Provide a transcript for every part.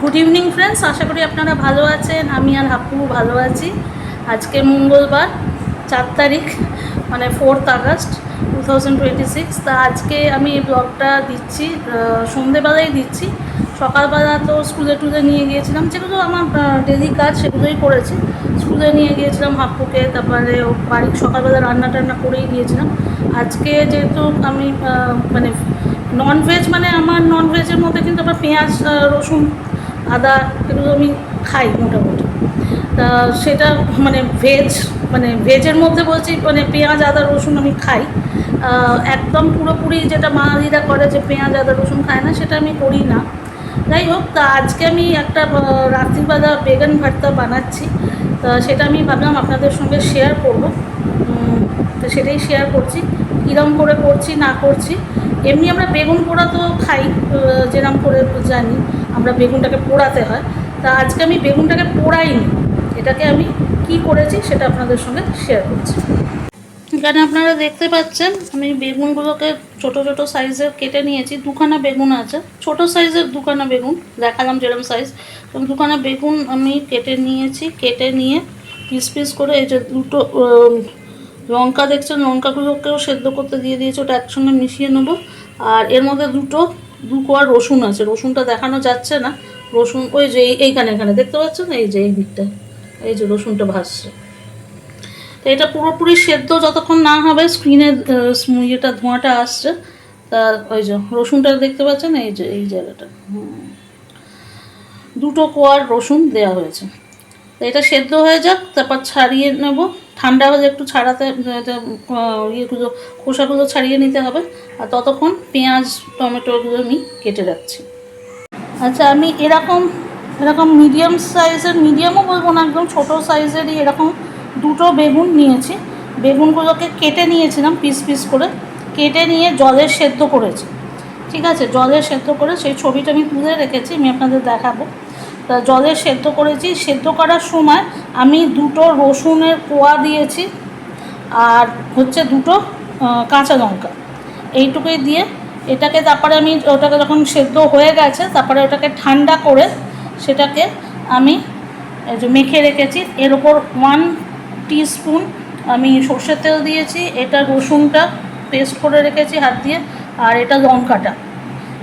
Good evening friends, আশা করি আপনারা ভালো আছেন। আমি আর হাপ্পু ভালো আছি। আজকে মঙ্গলবার 4 তারিখ, মানে 4th আগস্ট 2026। তা আজকে আমি এই ব্লগটা দিচ্ছি, সন্ধেবেলায় দিচ্ছি। সকালবেলা তো স্কুলে টুলে নিয়ে গিয়েছিলাম, যেগুলো আমার ডেলি কাজ সেগুলোই করেছি। স্কুলে নিয়ে গিয়েছিলাম হাপ্পুকে, তারপরে বাড়ির সকালবেলা রান্না টান্না করেই গিয়েছিলাম। আজকে যেহেতু আমি মানে ননভেজ, মানে আমার ননভেজের মধ্যে কিন্তু আবার পেঁয়াজ, রসুন, আদা এগুলো আমি খাই মোটামুটি। তা সেটা মানে ভেজের মধ্যে বলছি, মানে পেঁয়াজ আদা রসুন আমি খাই। একদম পুরোপুরি যেটা বাঙালিরা করে যে পেঁয়াজ আদা রসুন খায় না, সেটা আমি করি না। যাই হোক, তা আজকে আমি একটা রাত্রিবেলা বেগুন ভর্তা বানাচ্ছি। তা সেটা আমি ভাবলাম আপনাদের সঙ্গে শেয়ার করব। তো সেটাই শেয়ার করছি, কীরকম করে করছি না করছি। এমনি আমরা বেগুন পোড়া তো খাই, যেরকম করে জানি আমরা বেগুনটাকে পোড়াতে হয়। তা আজকে আমি বেগুনটাকে পোড়াইনি, এটাকে আমি কি করেছি সেটা আপনাদের সঙ্গে শেয়ার করছি। এখানে আপনারা দেখতে পাচ্ছেন আমি বেগুনগুলোকে ছোট ছোট সাইজের কেটে নিয়েছি। দুখানা বেগুন আছে, ছোট সাইজের দুখানা বেগুন দেখালাম যেরকম সাইজ, দুখানা বেগুন আমি কেটে নিয়েছি। কেটে নিয়ে পিস পিস করে, এই যে দুটো লঙ্কা দেখছেন, লঙ্কাগুলোকেও সেদ্ধ করতে দিয়ে দিয়েছি, ওটা একসঙ্গে মিশিয়ে নেবো। আর এর মধ্যে দু কোয়া রসুন আছে, রসুনটা দেখানো যাচ্ছে না। রসুন ওই যে এখানে দেখতে পাচ্ছেন, এই যে এই দিকটা, এই যে রসুনটা ভাসছে। তো এটা পুরোপুরি সেদ্ধ যতক্ষণ না হবে, স্ক্রিনে ইয়েটা ধোঁয়াটা আসছে, তা ওই যে রসুনটা দেখতে পাচ্ছেন, এই যে এই জায়গাটা দুটো কোয়ার রসুন দেওয়া হয়েছে। তো এটা সেদ্ধ হয়ে যাক, তারপর ছাড়িয়ে নেব। ঠান্ডা হলে একটু ছাড়াতে, ইয়েগুলো খোসাগুলো ছাড়িয়ে নিতে হবে। আর ততক্ষণ পেঁয়াজ টমেটোগুলো আমি কেটে রাখছি। আচ্ছা, আমি এরকম মিডিয়াম সাইজের, মিডিয়ামও বলবো না, একদম ছোটো সাইজেরই এরকম দুটো বেগুন নিয়েছি। বেগুনগুলোকে কেটে নিয়েছিলাম পিস পিস করে, কেটে নিয়ে জলে সেদ্ধ করেছি। ঠিক আছে, জলে সেদ্ধ করে সেই ছবিটা আমি তুলে রেখেছি, আমি আপনাদের দেখাবো। তা জলে সেদ্ধ করেছি। সেদ্ধ করার সময় আমি দুটো রসুনের কোয়া দিয়েছি, আর হচ্ছে দুটো কাঁচা লঙ্কা, এইটুকুই দিয়ে এটাকে, তারপরে আমি ওটাকে যখন সেদ্ধ হয়ে গেছে, তারপরে ওটাকে ঠান্ডা করে সেটাকে আমি এই যে মেখে রেখেছি। এর ওপর 1 টিস্পুন আমি সর্ষের তেল দিয়েছি। এটা রসুনটা পেস্ট করে রেখেছি হাত দিয়ে, আর এটা লঙ্কাটা,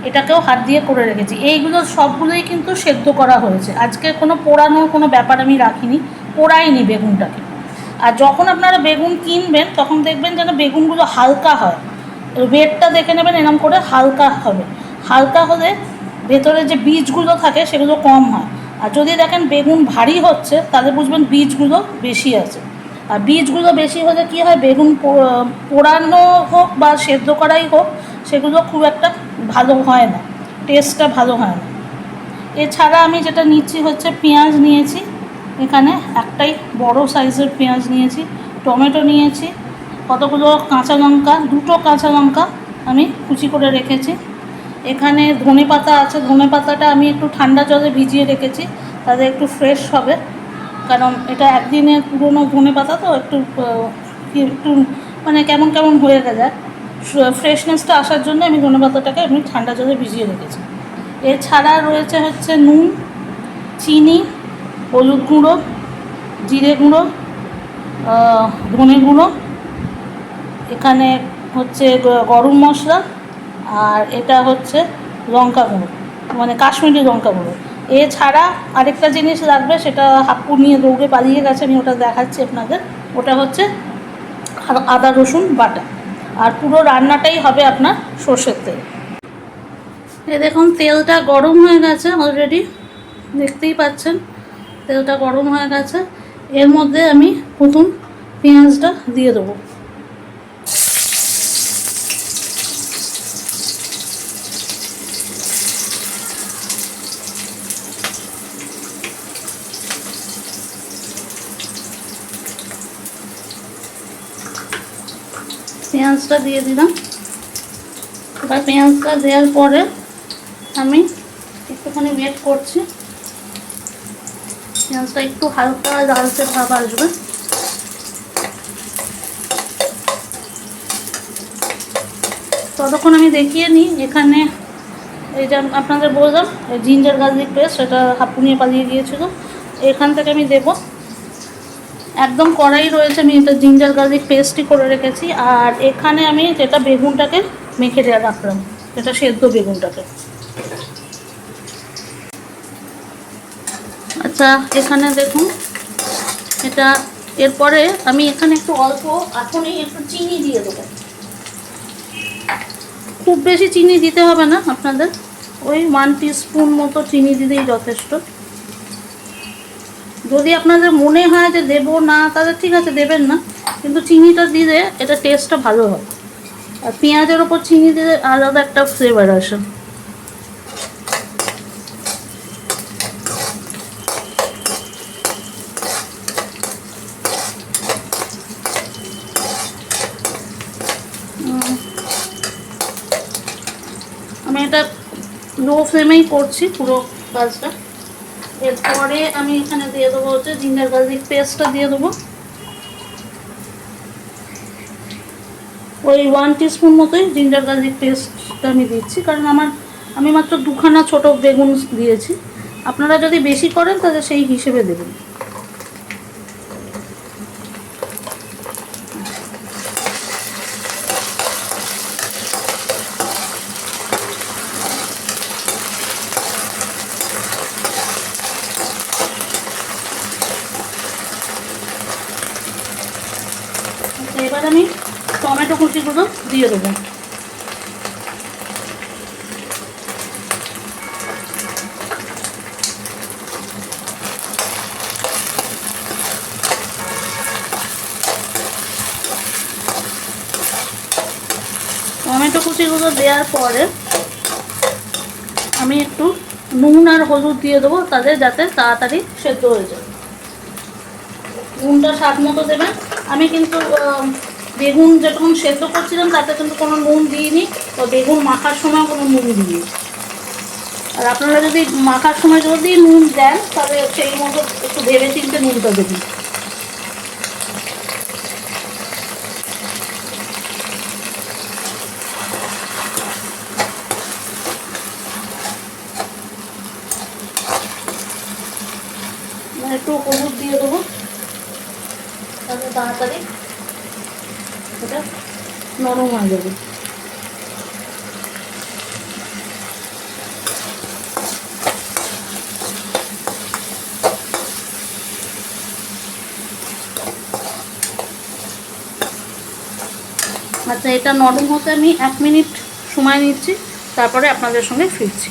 এটাকেও হাত দিয়ে করে রেখেছি। এইগুলো সবগুলোই কিন্তু সেদ্ধ করা হয়েছে। আজকে কোনো পোড়ানোর কোনো ব্যাপার আমি রাখিনি, পোড়াইনি বেগুনটাকে। আর যখন আপনারা বেগুন কিনবেন তখন দেখবেন যেন বেগুনগুলো হালকা হয়, ওয়েটটা দেখে নেবেন, এরকম করে হালকা হবে। হালকা হলে ভেতরে যে বীজগুলো থাকে সেগুলো কম হয়। আর যদি দেখেন বেগুন ভারী হচ্ছে, তাহলে বুঝবেন বীজগুলো বেশি আছে। আর বীজগুলো বেশি হলে কী হয়, বেগুন পোড়ানো হোক বা সেদ্ধ করাই হোক, সেগুলো খুব একটা ভালো হয় না, টেস্টটা ভালো হয় না। এছাড়া আমি যেটা নিচ্ছি হচ্ছে পেঁয়াজ নিয়েছি, এখানে একটাই বড় সাইজের পেঁয়াজ নিয়েছি, টমেটো নিয়েছি, কতগুলো কাঁচা লঙ্কা, দুটো কাঁচা লঙ্কা আমি কুচি করে রেখেছি। এখানে ধনে পাতা আছে, ধনে পাতাটা আমি একটু ঠান্ডা জলে ভিজিয়ে রেখেছি, তাতে একটু ফ্রেশ হবে। কারণ এটা একদিনের পুরনো ধনে পাতা তো একটু মানে কেমন কেমন হয়ে যায়, ফ্রেশনেসটা আসার জন্য আমি ধনে পাতাটাকে আমি ঠান্ডা জলে ভিজিয়ে রেখেছি। এছাড়া রয়েছে হচ্ছে নুন, চিনি, হলুদ গুঁড়ো, জিরে গুঁড়ো, ধনে গুঁড়ো, এখানে হচ্ছে গরম মশলা, আর এটা হচ্ছে লঙ্কা গুঁড়ো, মানে কাশ্মীরি লঙ্কা গুঁড়ো। এছাড়া আরেকটা জিনিস লাগবে, সেটা হাপ্পু নিয়ে দৌড়ে পালিয়ে গেছে, আমি ওটা দেখাচ্ছি আপনাদের। ওটা হচ্ছে আদা রসুন বাটা। আর পুরো রান্নাটাই হবে আপনার সর্ষের তেল। এ দেখুন তেলটা গরম হয়ে গেছে অলরেডি, দেখতেই পাচ্ছেন তেলটা গরম হয়ে গেছে। এর মধ্যে আমি প্রথম পেঁয়াজটা দিয়ে দেবো। পেঁয়াজটা দিয়ে দিলাম। এবার পেঁয়াজটা দেওয়ার পরে আমি একটুখানি ওয়েট করছি, পেঁয়াজটা একটু হালকা লালচে ভাব আসবে। ততক্ষণ আমি দেখিয়ে নিই, এখানে এই যে আপনাদের বললাম জিঞ্জার গার্লিক পেস্ট, সেটা হাফু নিয়ে পালিয়ে গিয়েছিল। এখান থেকে আমি দেবো, একদম কড়াই রয়েছে, আমি এটা জিঞ্জার গার্লিক পেস্টই করে রেখেছি। আর এখানে আমি যেটা বেগুনটাকে মেখে রাখলাম, এটা সেদ্ধ বেগুনটাকে। আচ্ছা, এখানে দেখুন এটা, এরপরে আমি এখানে একটু অল্প এখনই একটু চিনি দিয়ে দেবো। খুব বেশি চিনি দিতে হবে না আপনাদের, ওই 1 টিস্পুন মতো চিনি দিলেই যথেষ্ট। যদি আপনাদের মনে হয় যে দেবো না, তাহলে ঠিক আছে দেবেন না, কিন্তু চিনিটা দিলে এটা টেস্টটা ভালো হয়। আর পেঁয়াজের ওপর চিনি দিলে আলাদা একটা ফ্লেভার আসে। আমি এটা লো ফ্লেমেই করছি পুরো কাজটা। এরপরে আমি এখানে দিয়ে দেবো হচ্ছে জিঞ্জার গার্লিক পেস্টটা দিয়ে দেবো, ওই 1 টিস্পুন মতোই জিঞ্জার গার্লিক পেস্টটা আমি দিচ্ছি, কারণ আমি মাত্র 2খানা ছোটো বেগুন দিয়েছি। আপনারা যদি বেশি করেন তাহলে সেই হিসেবে দেবেন। এবার আমি টমেটো কুচিগুলো দিয়ে দেবো। টমেটো কুচিগুলো দেওয়ার পরে আমি একটু নুন আর হলুদ দিয়ে দেবো, তাদের যাতে তাড়াতাড়ি সেদ্ধ হয়ে যায়। নুনটা স্বাদ মতো দেবেন। আমি কিন্তু বেগুন যখন সেদ্ধ করছিলাম তাতে কিন্তু কোনো নুন দিইনি, তো বেগুন মাখার সময় কোনো নুন দিইনি। আর আপনারা যদি মাখার সময় যদি নুন দেন তাহলে সেই মতো একটু ভেবে চিনতে নুনটা দেবেন। একটু হলুদ দিয়ে দেবো, তাহলে তাড়াতাড়ি এটা নরম হয়ে যাবে। আচ্ছা, এটা নরম হতে আমি 1 মিনিট সময় নিচ্ছি, তারপরে আপনাদের সঙ্গে ফিরছি।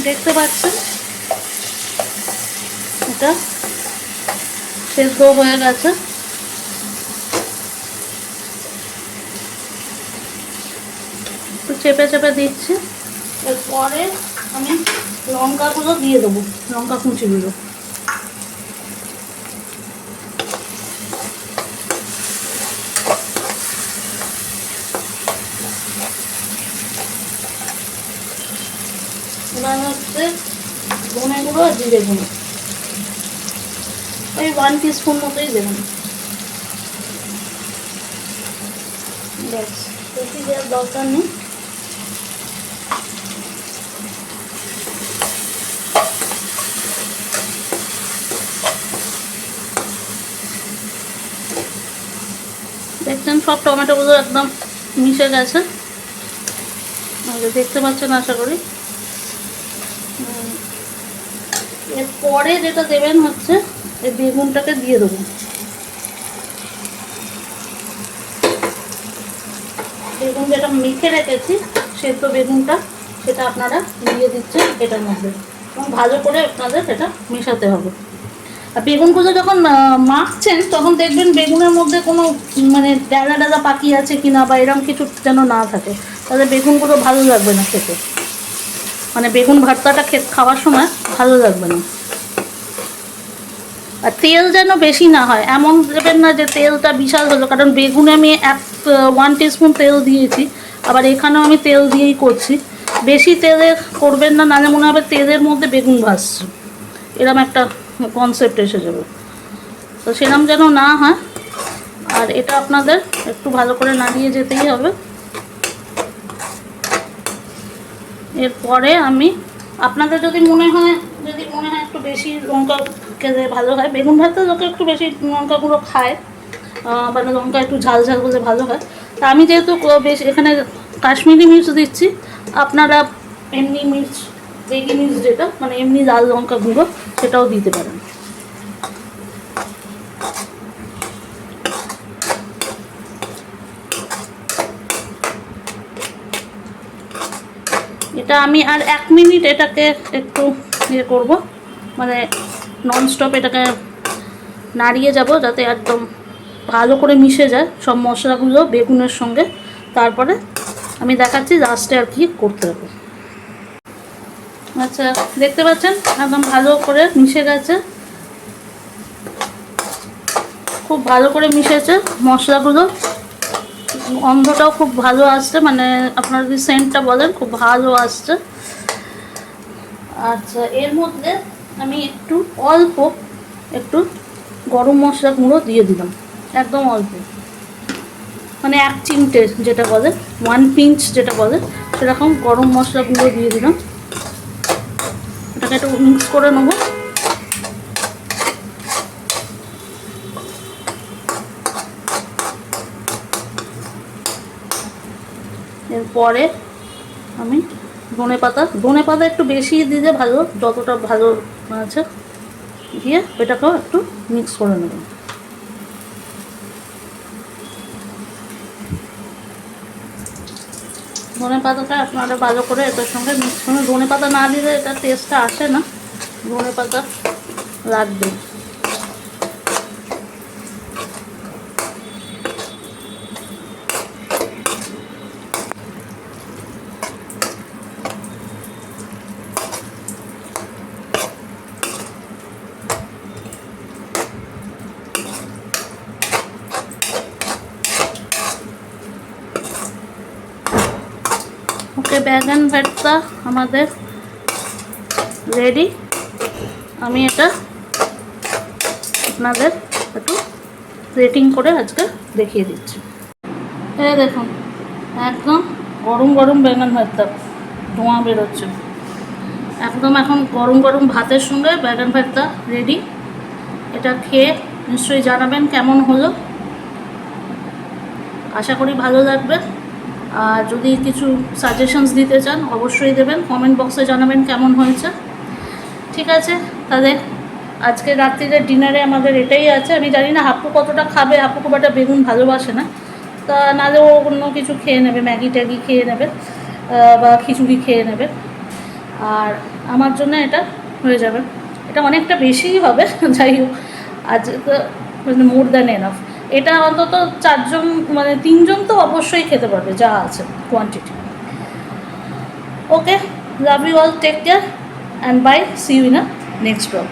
দেখতে পাচ্ছেন এটা সেদ্ধ হয়ে গেছে। একটু চেপে চেপে দিচ্ছি। এরপরে আমি লঙ্কাগুলো দিয়ে দেবো, লঙ্কা কুচিগুলো। এবার হচ্ছে ধনে গুঁড়ো আর জিরে গুঁড়ো, ওই 1 টিস্পুন মতোই দেবেন। ব্যাস, বেশি দেওয়ার দরকার নেই। দেখছেন সব টমেটোগুলো একদম মিশে গেছে, দেখতে পাচ্ছেন আশা করি। এরপরে যেটা দেবেন হচ্ছে এই বেগুনটাকে দিয়ে দেবো। বেগুন যেটা মেখে রেখেছি সেদ্ধ বেগুনটা, সেটা আপনারা দিয়ে দিচ্ছেন এটার মধ্যে, এবং ভালো করে আপনাদের এটা মেশাতে হবে। আর বেগুনগুলো যখন মাখছেন তখন দেখবেন বেগুনের মধ্যে কোনো মানে ডালা ডালা পাকি আছে কিনা বা এরকম কিছু যেন না থাকে, তাহলে বেগুনগুলো ভালো লাগবে না খেতে, মানে বেগুন ভর্তাটা খাওয়ার সময় ভালো লাগবে না। আর তেল যেন বেশি না হয়, এমন দেবেন না যে তেলটা বিশাল হলো, কারণ বেগুনে আমি 1 টিস্পুন তেল দিয়েছি, আবার এখানেও আমি তেল দিয়েই করছি। বেশি তেলে করবেন না, নাহলে মনে হবে তেলের মধ্যে বেগুন ভাজছে, এরকম একটা কনসেপ্ট এসে যাবে। তো সেরকম যেন না হয়। আর এটা আপনাদের একটু ভালো করে নাড়িয়ে যেতেই হবে। এরপরে আমি আপনাদের যদি মনে হয় একটু বেশি লঙ্কা খেলে ভালো হয়, বেগুন ভাতে লোকে একটু বেশি লঙ্কাগুলো খায়, মানে লঙ্কা একটু ঝাল ঝাল করলে ভালো হয়। তা আমি যেহেতু বেশি এখানে কাশ্মীরি মির্চ দিচ্ছি, আপনারা এমনি মির্চ, বেগি মির্চ যেটা মানে এমনি লাল লঙ্কা গুঁড়ো, সেটাও দিতে পারেন। এটা আমি আর 1 মিনিট এটাকে একটু ইয়ে করবো, মানে ননস্টপ এটাকে নাড়িয়ে যাব যাতে একদম ভালো করে মিশে যায় সব মশলাগুলো বেগুনের সঙ্গে। তারপরে আমি দেখাচ্ছি লাস্টে আর কি করতে হবে। আচ্ছা, দেখতে পাচ্ছেন একদম ভালো করে মিশে গেছে, খুব ভালো করে মিশেছে মশলাগুলো, গন্ধটাও খুব ভালো আসছে, মানে আপনারা যদি সেন্টটা বলেন খুব ভালো আসছে। আচ্ছা, এর মধ্যে আমি অল্প একটু গরম মশলা গুঁড়ো দিয়ে দিলাম, একদম অল্প, মানে 1 চিমটে যেটা বলে 1 পিঞ্চ যেটা বলে সেরকম গরম মশলা গুঁড়ো দিয়ে দিলাম। এটাকে একটু মিক্স করে নেবো। এরপরে আমি ধনে পাতা একটু বেশি দিলে ভালো, যতটা ভালো আছে দিয়ে এটাকেও একটু মিক্স করে নেব। ধনে পাতাটা আপনারা ভালো করে এটার সঙ্গে মিক্স করে, ধনে পাতা না দিলে এটা টেস্টটা আসে না, ধনে পাতা লাগবে। ওকে, বেগুন ভর্তা আমাদের রেডি। আমি এটা আপনাদের একটু রেটিং করে আজকে দেখিয়ে দিচ্ছি। এই দেখুন, একদম গরম গরম বেগুন ভর্তা, ধোঁয়া বেরোচ্ছে একদম। এখন গরম গরম ভাতের সঙ্গে বেগুন ভর্তা রেডি। এটা খেয়ে নিশ্চয়ই জানাবেন কেমন হলো, আশা করি ভালো লাগবে। আর যদি কিছু সাজেশনস দিতে চান অবশ্যই দেবেন, কমেন্ট বক্সে জানাবেন কেমন হয়েছে। ঠিক আছে, তাহলে আজকে রাত্রিরের ডিনারে আমাদের এটাই আছে। আমি জানি না হাপ্পু কতটা খাবে, হাপ্পু খুব একটা বেগুন ভালোবাসে না, তা নাহলে ও অন্য কিছু খেয়ে নেবে, ম্যাগি ট্যাগি খেয়ে নেবে বা খিচুড়ি খেয়ে নেবে। আর আমার জন্য এটা হয়ে যাবে, এটা অনেকটা বেশিই হবে যাই হোক, আজকে মোর দ্যান এনাফ। এটা অন্তত 4 জন, মানে 3 জন তো অবশ্যই খেতে পারবে যা আছে quantity. Okay, love you all, take care and bye, see you in a next blog.